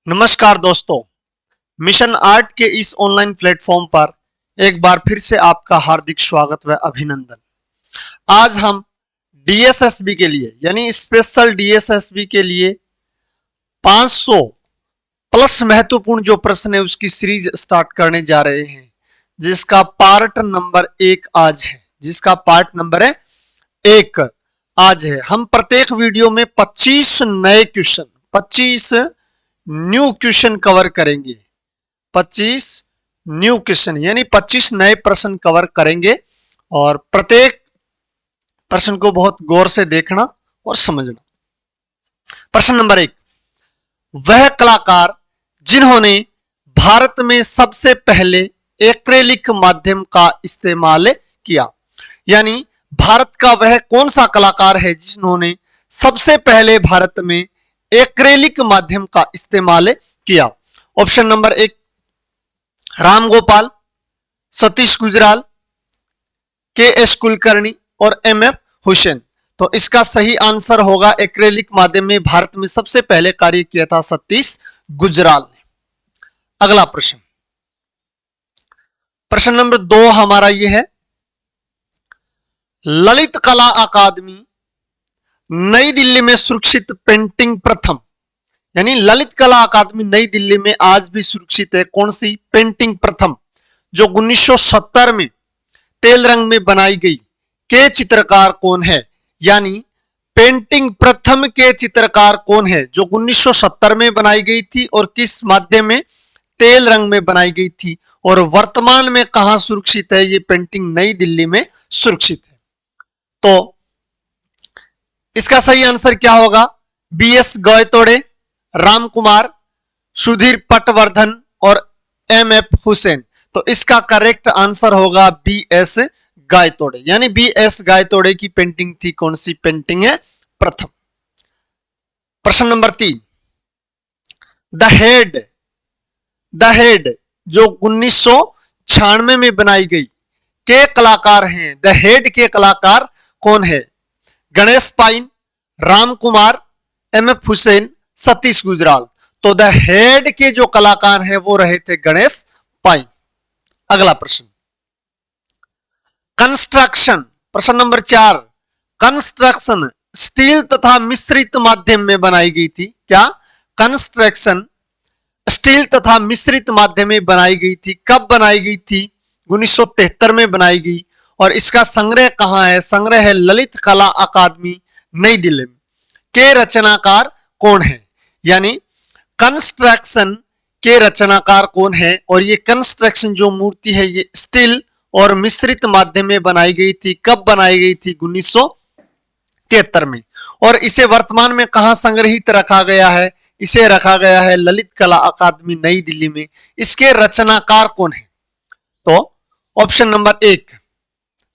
नमस्कार दोस्तों, mission art के इस ऑनलाइन प्लेटफॉर्म पर एक बार फिर से आपका हार्दिक स्वागत व अभिनंदन। आज हम डीएसएसबी के लिए यानी स्पेशल डीएसएसबी के लिए 500 प्लस महत्वपूर्ण जो प्रश्न है उसकी सीरीज स्टार्ट करने जा रहे हैं, जिसका पार्ट नंबर 1 आज है। आज है। हम प्रत्येक वीडियो में 25 नए क्वेश्चन, 25 न्यू क्वेश्चन कवर करेंगे। 25 न्यू क्वेश्चन यानी 25 नए प्रश्न कवर करेंगे और प्रत्येक प्रश्न को बहुत गौर से देखना और समझना। प्रश्न नंबर 1, वह कलाकार जिन्होंने भारत में सबसे पहले एक्रेलिक माध्यम का इस्तेमाल किया, यानी भारत का वह कौन सा कलाकार है जिन्होंने सबसे पहले भारत में एक्रेलिक माध्यम का इस्तेमाल किया। Option number 1, Ram Gopal, Satish Gujral, KS. Kulkarni और एम.एफ. हुसैन। तो इसका सही आंसर होगा एक्रेलिक माध्यम में भारत में सबसे पहले कार्य किया था सतीश गुजराल ने। अगला प्रश्न, प्रश्न नंबर 2 हमारा यह है, ललित कला अकादमी नई दिल्ली में सुरक्षित पेंटिंग प्रथम, यानी ललित कला अकादमी नई दिल्ली में आज भी सुरक्षित है कौन सी पेंटिंग प्रथम, जो 1970 में तेल रंग में बनाई गई, के चित्रकार कौन है। यानी पेंटिंग प्रथम के चित्रकार कौन है जो 1970 में बनाई गई थी और किस माध्यम में, तेल रंग में बनाई गई थी, और वर्तमान में कहां सुरक्षित है ये पेंटिंग, नई दिल्ली में सुरक्षित है। तो इसका सही आंसर क्या होगा, बी.एस. गायतोड़े, राम कुमार, सुधीर पटवर्धन और एम.एफ. हुसैन। तो इसका करेक्ट आंसर होगा बी.एस. गायतोड़े, यानी बी.एस. गायतोड़े की पेंटिंग थी कौन सी पेंटिंग है प्रथम। प्रश्न नंबर 3, द हेड जो 1996 में बनाई गई, के कलाकार हैं, द हेड के कलाकार कौन है, गणेश पाइन, राम कुमार, एम.एफ. हुसैन, सतीश गुजराल। तो द हेड के जो कलाकार हैं वो रहे थे गणेश पाइन। अगला प्रश्न, कंस्ट्रक्शन, प्रश्न नंबर 4, कंस्ट्रक्शन स्टील तथा मिश्रित माध्यम में बनाई गई थी। क्या कंस्ट्रक्शन स्टील तथा मिश्रित माध्यम में बनाई गई थी, कब बनाई गई थी, 1973 में बनाई गई। और इसका संग्रह कहां है, संग्रह है ललित कला अकादमी नई दिल्ली में। के रचनाकार कौन है, यानी कंस्ट्रक्शन के रचनाकार कौन है, और ये कंस्ट्रक्शन जो मूर्ति है ये स्टील और मिश्रित माध्यम में बनाई गई थी, कब बनाई गई थी, 1973 में। और इसे वर्तमान में कहां संग्रहित रखा गया है, इसे रखा गया है ललित कला अकादमी नई दिल्ली में। इसके रचनाकार कौन है, तो option number 1,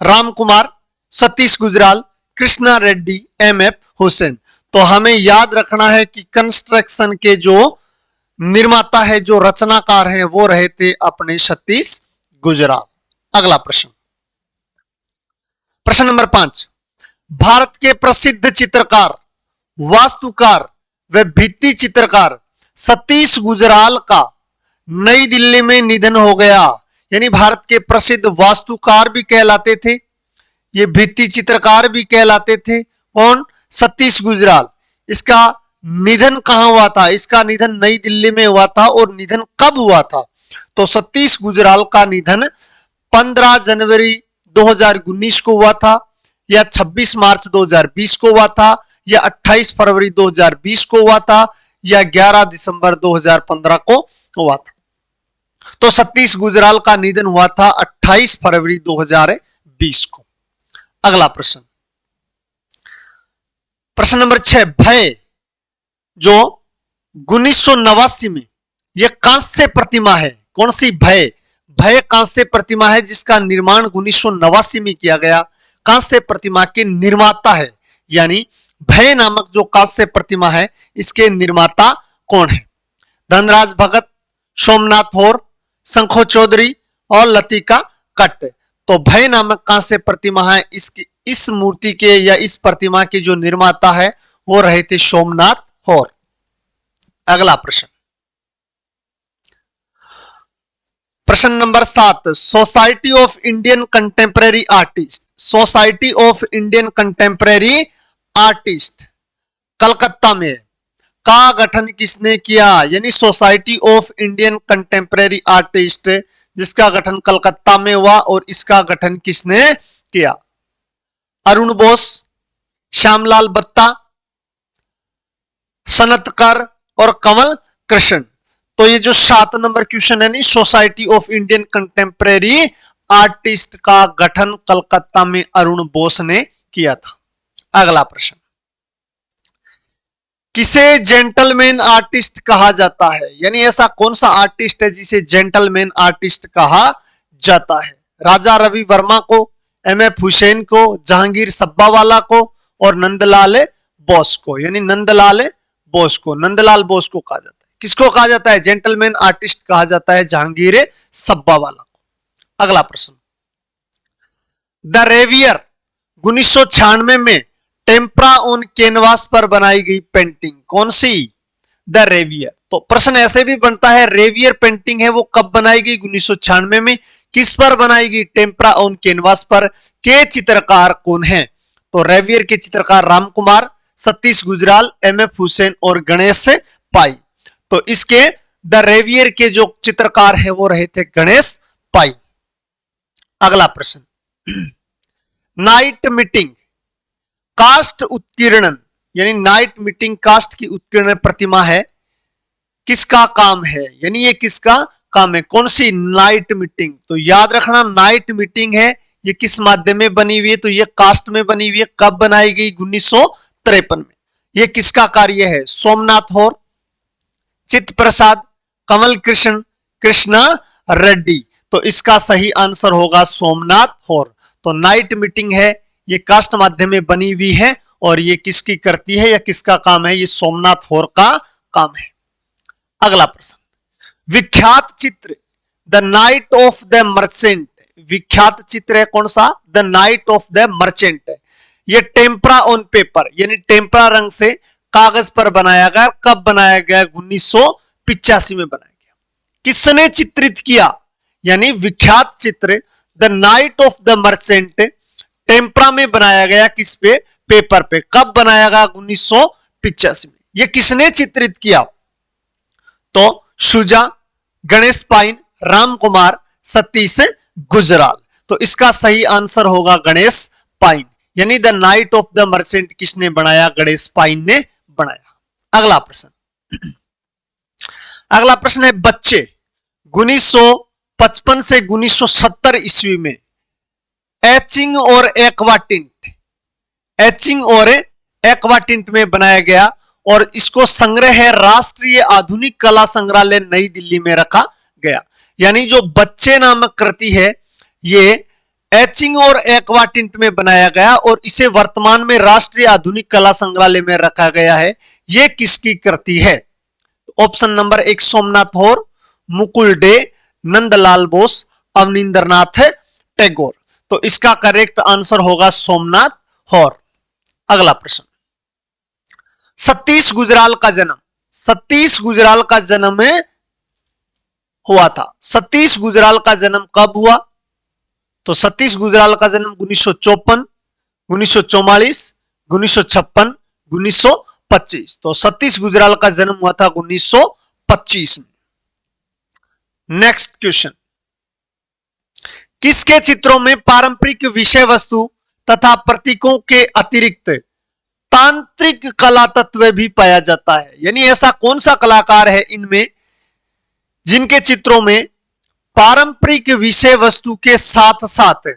Ram Kumar, Satish Gujral, Krishna Reddy, MF. Hussain. तो हमें याद रखना है कि कंस्ट्रक्शन के जो निर्माता है, जो रचनाकार है, वो रहे थे अपने सतीश गुजराल। अगला प्रश्न, प्रश्न नंबर 5, भारत के प्रसिद्ध चित्रकार, वास्तुकार व भित्ति चित्रकार सतीश गुजराल का नई दिल्ली में निधन हो गया। यानी भारत के प्रसिद्ध वास्तुकार भी कहलाते थे, ये भित्ति चित्रकार भी कहलाते थे, कौन, सतीश गुजराल। इसका निधन कहां हुआ था, इसका निधन नई दिल्ली में हुआ था। और निधन कब हुआ था, तो सतीश गुजराल का निधन 15 जनवरी 2019 को हुआ था, या 26 मार्च 2020 को हुआ था, या 28 फरवरी 2020 को हुआ था, या 11 दिसंबर 2015 को हुआ था। तो सतीश गुजराल का निधन हुआ था 28 फरवरी 2020 को। अगला प्रश्न, प्रश्न नंबर 6, भय जो 1989 में यह कांस्य प्रतिमा है, कौन सी, भय कांस्य प्रतिमा है जिसका निर्माण 1989 में किया गया। कांस्य प्रतिमा के निर्माता है, यानी भय नामक जो कांस्य प्रतिमा है इसके निर्माता कौन है, धनराज भगत, सोमनाथ होर, शंखो चौधरी और लतिका कट्ट। तो भय नामक कांस्य प्रतिमा है, इस मूर्ति के या इस प्रतिमा के जो निर्माता है वो रहे थे सोमनाथ होर। अगला प्रश्न, प्रश्न number 7, society of Indian contemporary artist, society of Indian contemporary artist Calcutta में का गठन किसने किया? यानी society of Indian contemporary artist जिसका गठन कलकत्ता में हुआ और इसका गठन किसने किया? अरुण बोस, श्यामलाल बत्ता, सनतकर और कमल कृष्ण। तो ये जो 7 नंबर क्वेश्चन है नी, society of Indian contemporary artist का गठन कलकत्ता में अरुण बोस ने किया था। अगला प्रश्न, किसे जेंटलमैन आर्टिस्ट कहा जाता है? यानी ऐसा कौन सा आर्टिस्ट है जिसे जेंटलमैन आर्टिस्ट कहा जाता है? राजा रवि वर्मा को, एमएफ हुसैन को, जहांगीर सब्बावाला को और नंदलाल बोस को। यानी नंदलाल बोस को, नंदलाल बोस को कहा जाता है। किसको कहा जाता है? जेंटलमैन आर्टिस्ट कहा जाता है जहांगीर सब्बावाला को। अगला प्रश्न, द रेवियर 1996 में टेम्परा ऑन कैनवास पर बनाई गई पेंटिंग कौन सी? द रेवियर। तो प्रश्न ऐसे भी बनता है, रेवियर पेंटिंग है वो कब बनाई गई? 1996 में। किस पर बनाई गई? टेम्परा ऑन कैनवास पर। के चित्रकार कौन है? तो रेवियर के चित्रकार राम कुमार, सतीश गुजराल, एमएफ हुसैन और गणेश पाई। तो इसके द रेवियर के जो चित्रकार है वो रहे थे गणेश पाई। अगला प्रश्न, नाइट मीटिंग कास्ट उत्कीर्णन, यानी नाइट मीटिंग कास्ट की उत्कीर्णन प्रतिमा है, किसका काम है? यानी ये किसका काम है? कौन सी? Night meeting. तो याद रखना नाइट मीटिंग है, ये किस माध्यम में बनी हुई है? तो ये कास्ट में बनी हुई है। कब बनाई गई? 1953 में। ये किसका कार्य है? सोमनाथ होर, चित्त प्रसाद, कमल कृष्ण, कृष्णा रेड्डी। तो इसका सही आंसर होगा सोमनाथ होर। तो नाइट मीटिंग है, ये कास्ट माध्यम में बनी हुई है और ये किसकी करती है या किसका काम है? ये सोमनाथ होर का काम है। अगला प्रश्न, विख्यात चित्र the night of the merchant, विख्यात चित्र है कौन सा? The night of the merchant है। ये टेम्परा ऑन पेपर, यानी टेम्परा रंग से कागज पर बनाया गया। कब बनाया गया? 1985 में बनाया गया। किसने चित्रित किया? यानी विख्यात चित्र the night of the merchant tempera में बनाया गया। किस पे? पेपर पे। कब बनाया गया? 1985 में। यह किसने चित्रित किया? तो शुजा, गणेश पाइन, राम कुमार, सतीश गुजराल। तो इसका सही आंसर होगा गणेश पाइन। यानी the night of the merchant किसने बनाया? गणेश पाइन ने बनाया। अगला प्रश्न, अगला प्रश्न है बच्चे 1955 से 1970 ईस्वी में एचिंग और एक्वाटिंट, एचिंग और एक्वाटिंट में बनाया गया और इसको संग्रह है राष्ट्रीय आधुनिक कला संग्रहालय नई दिल्ली में रखा गया। यानी जो बच्चे नामक कृति है ये एचिंग और एक्वाटिंट में बनाया गया और इसे वर्तमान में राष्ट्रीय आधुनिक कला संग्रहालय में रखा गया है। ये किसकी कृति है? ऑप्शन नंबर 1 सोमनाथ होर, मुकुल डे, नंदलाल बोस, अवनींद्रनाथ टैगोर। तो इसका करेक्ट आंसर होगा सोमनाथ होर। अगला प्रश्न, सतीश गुजराल का जन्म, सतीश गुजराल का जन्म हुआ था। सतीश गुजराल का जन्म कब हुआ? तो सतीश गुजराल का जन्म 1954, 1944, 1956, 1925। तो सतीश गुजराल का जन्म हुआ था 1925 में। नेक्स्ट क्वेश्चन, किसके चित्रों में पारंपरिक विषय वस्तु तथा प्रतीकों के अतिरिक्त तांत्रिक कला तत्व भी पाया जाता है? यानी ऐसा कौन सा कलाकार है इनमें जिनके चित्रों में पारंपरिक विषय वस्तु के साथ साथ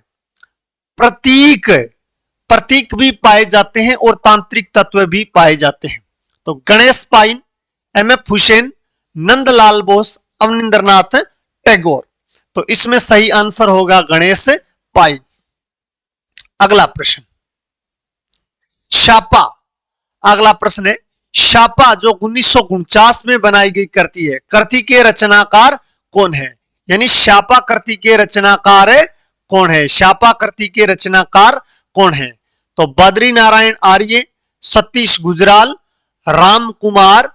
प्रतीक भी पाए जाते हैं और तांत्रिक तत्व भी पाए जाते हैं? तो गणेश पाइन, एमएफ हुसैन, नंदलाल बोस, अवनींद्रनाथ टैगोर। तो इसमें सही आंसर होगा गणेश पाइन। अगला प्रश्न, शापा। अगला प्रश्न है शापा जो 1949 में बनाई गई कृति है, कृति के रचनाकार कौन है? यानी शापा कृति के रचनाकार कौन है? शापा कृति के रचनाकार कौन है? तो बद्री नारायण आर्य, सतीश गुजराल, राम कुमार,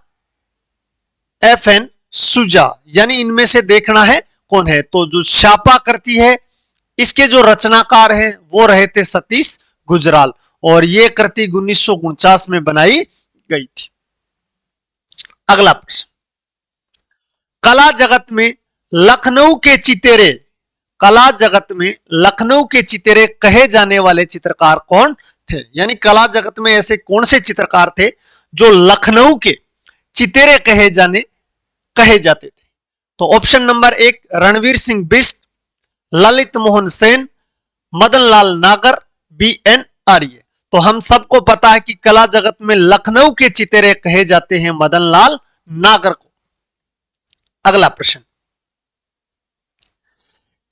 एफ एन सुजा। यानी इनमें से देखना है कौन है? तो जो छापाकृति है इसके जो रचनाकार हैं वो रहे थे सतीश गुजराल और ये कृति 1949 में बनाई गई थी। अगला प्रश्न, कला जगत में लखनऊ के चितेरे, कला जगत में लखनऊ के चितेरे कहे जाने वाले चित्रकार कौन थे? यानी कला जगत में ऐसे कौन से चित्रकार थे जो लखनऊ के चितेरे कहे जाते थे? तो ऑप्शन नंबर 1 रणवीर सिंह बिष्ट, ललित मोहन सेन, मदन लाल नागर, BN आर्य। तो हम सबको पता है कि कला जगत में लखनऊ के चितेरे कहे जाते हैं मदन लाल नागर को। अगला प्रश्न,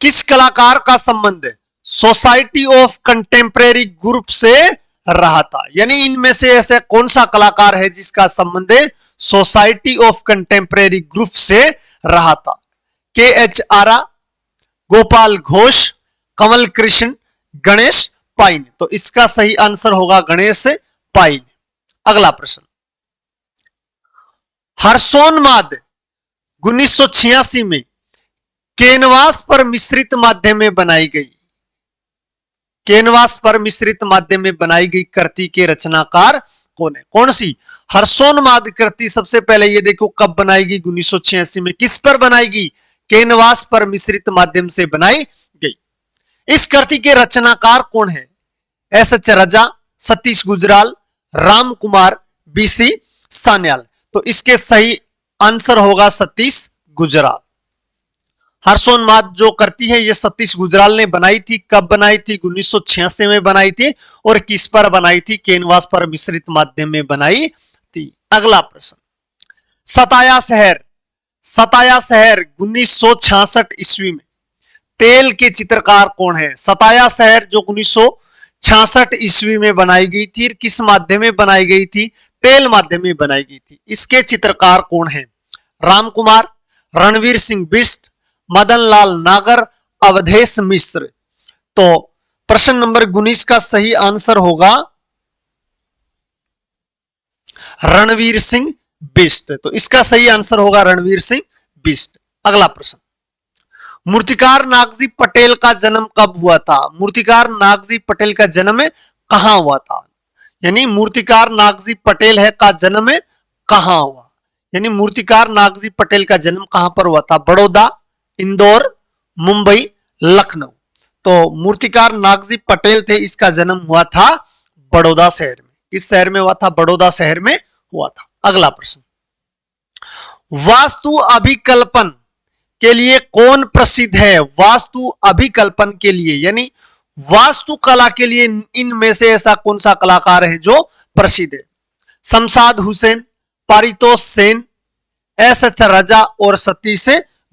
किस कलाकार का संबंध सोसाइटी ऑफ कंटेम्परेरी ग्रुप से रहा था? यानी इनमें से ऐसा कौन सा कलाकार है जिसका संबंध सोसाइटी ऑफ कंटेम्परेरी ग्रुप से रहा था? KH आरा, गोपाल घोष, कमल कृष्ण, गणेश पाइन। तो इसका सही आंसर होगा गणेश पाइन। अगला प्रश्न, हर्षोन्माद 1986 में कैनवास पर मिश्रित माध्यम में बनाई गई, कैनवास पर मिश्रित माध्यम में बनाई गई कृति के रचनाकार कौन है? कौन सी? हर्षोन्माद कृति सबसे पहले ये देखो कब बनाई गई? 1986 में। किस पर बनाई गई? कैनवास पर मिश्रित माध्यम से बनाई गई। इस कृति के रचनाकार कौन है? SH रजा, सतीश गुजराल, राम कुमार, BC सान्याल। तो इसके सही आंसर होगा सतीश गुजराल। हर्षोन्माद जो कृति है ये सतीश गुजराल ने बनाई थी। कब बनाई थी? 1986 में बनाई थी। और किस पर बनाई थी? कैनवास पर मिश्रित माध्यम में बनाई थी। अगला प्रश्न, सताया शहर, सताया शहर 1966 ईस्वी में तेल के चित्रकार कौन है? सताया शहर जो 1966 ईस्वी में बनाई गई थी, किस माध्यम में बनाई गई थी? तेल माध्यम में बनाई गई थी। इसके चित्रकार कौन है? राम कुमार, रणवीर सिंह बिष्ट, मदन लाल नागर, अवधेश मिश्र। तो प्रश्न नंबर 19 का सही आंसर होगा रणवीर सिंह बिष्ट। तो इसका सही आंसर होगा रणवीर सिंह बिष्ट। अगला प्रश्न, मूर्तिकार नागजी पटेल का जन्म कब हुआ था? मूर्तिकार नागजी पटेल का जन्म कहां हुआ था? यानी मूर्तिकार नागजी पटेल है का जन्म कहां हुआ? यानी मूर्तिकार नागजी पटेल का जन्म कहां पर हुआ था? बड़ौदा, इंदौर, मुंबई, लखनऊ। तो मूर्तिकार नागजी पटेल थे, इसका जन्म हुआ था बड़ौदा शहर में। किस शहर में हुआ था? बड़ौदा शहर में हुआ था। अगला प्रश्न, वास्तु अभिकल्पन के लिए कौन प्रसिद्ध है? वास्तु अभिकल्पन के लिए यानी वास्तुकला के लिए इनमें से ऐसा कौन सा कलाकार है जो प्रसिद्ध है? शमशाद हुसैन, पारितोष सेन, SH रजा और सतीश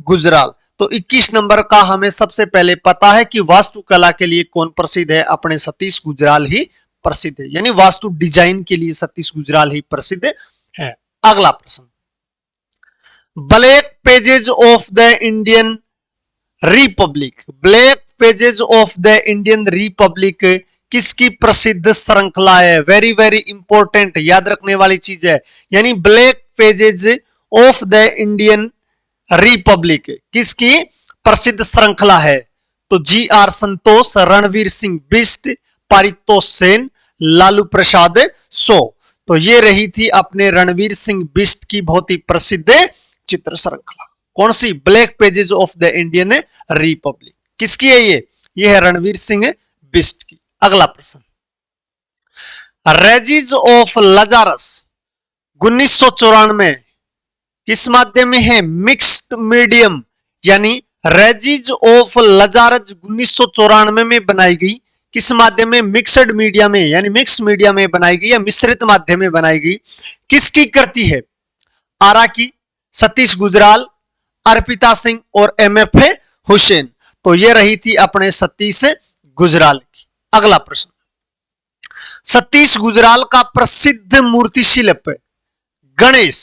गुजराल। तो 21 नंबर का हमें सबसे पहले पता है कि वास्तुकला के लिए कौन प्रसिद्ध है? अपने सतीश गुजराल ही प्रसिद्ध है। यानी वास्तु डिजाइन के लिए सतीश गुजराल ही प्रसिद्ध है। अगला प्रश्न, black pages of the Indian Republic, black pages of the Indian republic किसकी प्रसिद्ध श्रृंखला है? वेरी वेरी इंपॉर्टेंट, याद रखने वाली चीज है। यानी black pages of the Indian republic किसकी प्रसिद्ध श्रृंखला है? तो GR संतोष, रणवीर सिंह बिष्ट, पारितोष सेन, लालू प्रसाद सो। तो ये रही थी अपने रणवीर सिंह बिष्ट की बहुत ही प्रसिद्ध चित्र श्रृंखला। कौन सी? Black pages of the Indian republic. किसकी है ये? ये है रणवीर सिंह बिष्ट की। अगला प्रश्न, रेजिज ऑफ लजारस 1994 किस माध्यम में है? Mixed medium. यानी रेजिज ऑफ लजारस 1994 में बनाई गई। किस माध्यम में? मिक्सड मीडिया में, यानी मिक्स मीडिया में बनाई गई या मिश्रित माध्यम में बनाई गई। किसकी कृति है? आरा की, सतीश गुजराल, अर्पिता सिंह और MF हुसैन। तो ये रही थी अपने सतीश गुजराल की। अगला प्रश्न, सतीश गुजराल का प्रसिद्ध मूर्ति शिल्प गणेश,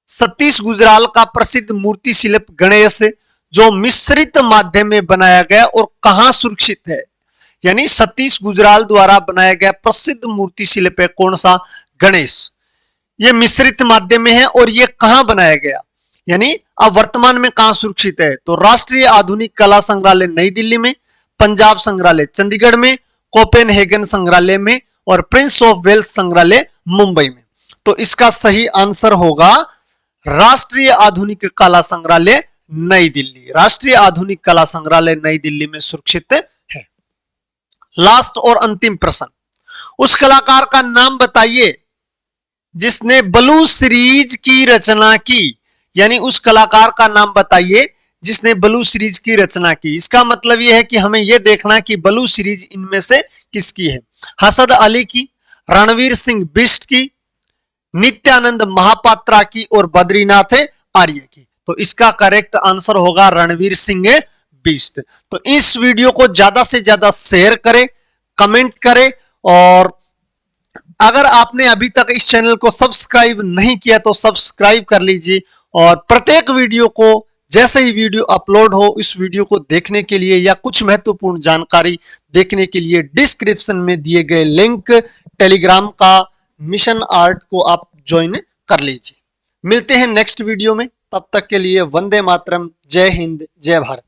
सतीश गुजराल का प्रसिद्ध मूर्ति शिल्प गणेश जो मिश्रित माध्यम में बनाया गया और कहां सुरक्षित है? यानी सतीश गुजराल द्वारा बनाया गया प्रसिद्ध मूर्ति शिल्प है कौन सा? गणेश। यह मिश्रित माध्यम में है और यह कहां बनाया गया? यानी अब वर्तमान में कहां सुरक्षित है, तो राष्ट्रीय आधुनिक कला संग्रहालय नई दिल्ली में, पंजाब संग्रहालय चंडीगढ़ में, कोपेनहेगन संग्रहालय में और प्रिंस ऑफ वेल्स संग्रहालय मुंबई में। तो इसका सही आंसर होगा राष्ट्रीय आधुनिक कला संग्रहालय नई दिल्ली। राष्ट्रीय आधुनिक कला संग्रहालय नई दिल्ली में सुरक्षित है। लास्ट और अंतिम प्रश्न, उस कलाकार का नाम बताइए जिसने ब्लू सीरीज की रचना की। यानी उस कलाकार का नाम बताइए जिसने ब्लू सीरीज की रचना की। इसका मतलब यह है कि हमें यह देखना कि ब्लू सीरीज इनमें से किसकी है, हसद अली की, रणवीर सिंह बिष्ट की, नित्यानंद महापात्रा की और बद्रीनाथ आर्य की। तो इसका करेक्ट आंसर होगा रणवीर सिंह बिष्ट। तो इस वीडियो को ज्यादा से ज्यादा शेयर करें, कमेंट करें और अगर आपने अभी तक इस चैनल को सब्सक्राइब नहीं किया तो सब्सक्राइब कर लीजिए और प्रत्येक वीडियो को जैसे ही वीडियो अपलोड हो इस वीडियो को देखने के लिए या कुछ महत्वपूर्ण जानकारी देखने के लिए डिस्क्रिप्शन में दिए गए लिंक टेलीग्राम का मिशन आर्ट को आप ज्वाइन कर लीजिए। मिलते हैं नेक्स्ट वीडियो में, तब तक के लिए वंदे मातरम, जय हिंद, जय भारत।